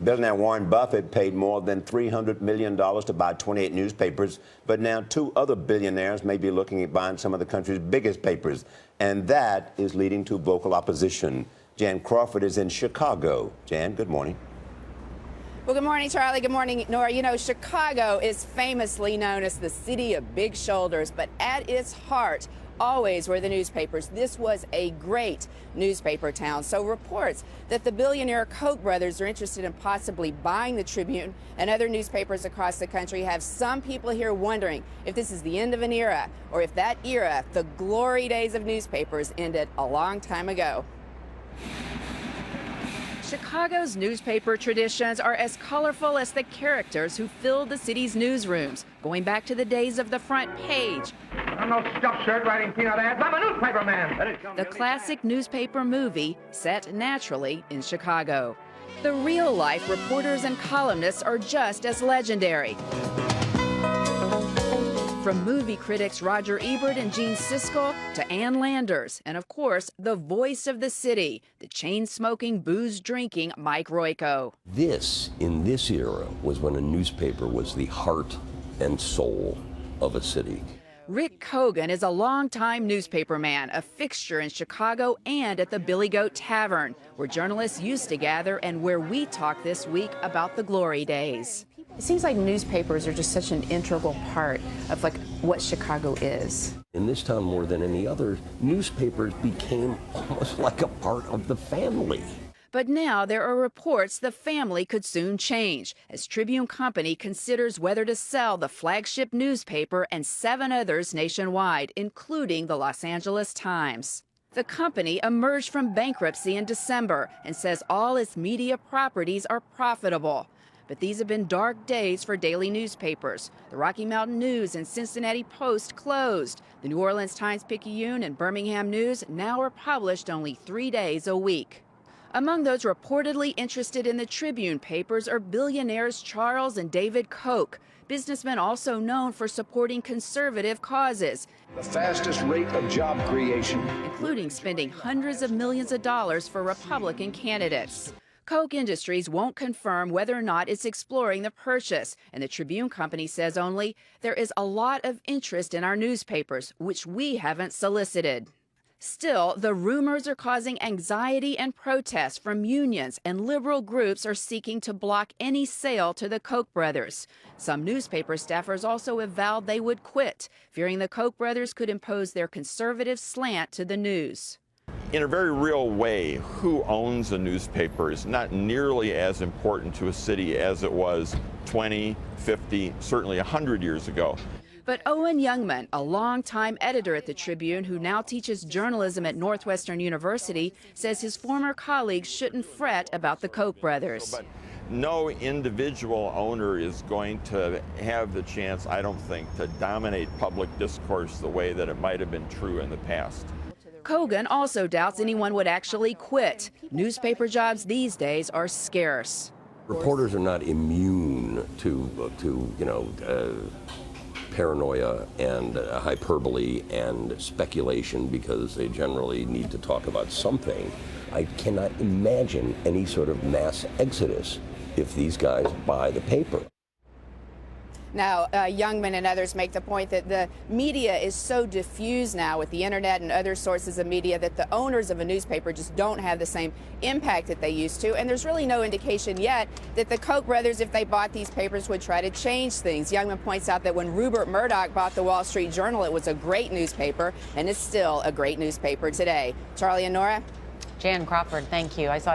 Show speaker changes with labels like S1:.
S1: Billionaire Warren Buffett paid more than $300 million to buy 28 newspapers, but now two other billionaires may be looking at buying some of the country's biggest papers, and that is leading to vocal opposition. Jan Crawford is in Chicago. Jan, good morning.
S2: Well, good morning, Charlie. Good morning, Nora. You know, Chicago is famously known as the city of big shoulders, but at its heart always were the newspapers. This was a great newspaper town. So reports that the billionaire Koch brothers are interested in possibly buying the Tribune and other newspapers across the country have some people here wondering if this is the end of an era or if that era, the glory days of newspapers, ended a long time ago. Chicago's newspaper traditions are as colorful as the characters who filled the city's newsrooms, going back to the days of the front page.
S3: I'm no stuffed shirt writing peanut ads. I'm a newspaper man.
S2: The classic newspaper movie set naturally in Chicago. The real-life reporters and columnists are just as legendary. From movie critics Roger Ebert and Gene Siskel to Ann Landers, and of course, the voice of the city, the chain-smoking, booze-drinking Mike Royko.
S4: In this era, was when a newspaper was the heart and soul of a city.
S2: Rick Kogan is a longtime newspaper man, a fixture in Chicago and at the Billy Goat Tavern, where journalists used to gather and where we talk this week about the glory days.
S5: It seems like newspapers are just such an integral part of what Chicago is.
S4: In this town, more than any other, newspapers became almost like a part of the family.
S2: But now there are reports the family could soon change as Tribune Company considers whether to sell the flagship newspaper and 7 others nationwide, including the Los Angeles Times. The company emerged from bankruptcy in December and says all its media properties are profitable. But these have been dark days for daily newspapers. The Rocky Mountain News and Cincinnati Post closed. The New Orleans Times-Picayune and Birmingham News now are published only 3 days a week. Among those reportedly interested in the Tribune papers are billionaires Charles and David Koch, businessmen also known for supporting conservative causes,
S6: the fastest rate of job creation,
S2: including spending hundreds of millions of dollars for Republican candidates. Koch Industries won't confirm whether or not it's exploring the purchase, and the Tribune Company says only, there is a lot of interest in our newspapers, which we haven't solicited. Still, the rumors are causing anxiety and protests from unions, and liberal groups are seeking to block any sale to the Koch brothers. Some newspaper staffers also have vowed they would quit, fearing the Koch brothers could impose their conservative slant to the news.
S7: In a very real way, who owns a newspaper is not nearly as important to a city as it was 20, 50, certainly 100 years ago.
S2: But Owen Youngman, a longtime editor at the Tribune who now teaches journalism at Northwestern University, says his former colleagues shouldn't fret about the Koch brothers.
S7: But no individual owner is going to have the chance, I don't think, to dominate public discourse the way that it might have been true in the past.
S2: Kogan also doubts anyone would actually quit. Newspaper jobs these days are scarce.
S4: Reporters are not immune to paranoia and hyperbole and speculation because they generally need to talk about something. I cannot imagine any sort of mass exodus if these guys buy the paper.
S2: Now, Youngman and others make the point that the media is so diffused now with the internet and other sources of media that the owners of a newspaper just don't have the same impact that they used to. And there's really no indication yet that the Koch brothers, if they bought these papers, would try to change things. Youngman points out that when Rupert Murdoch bought the Wall Street Journal, it was a great newspaper, and it's still a great newspaper today. Charlie and Nora?
S5: Jan Crawford, thank you. I saw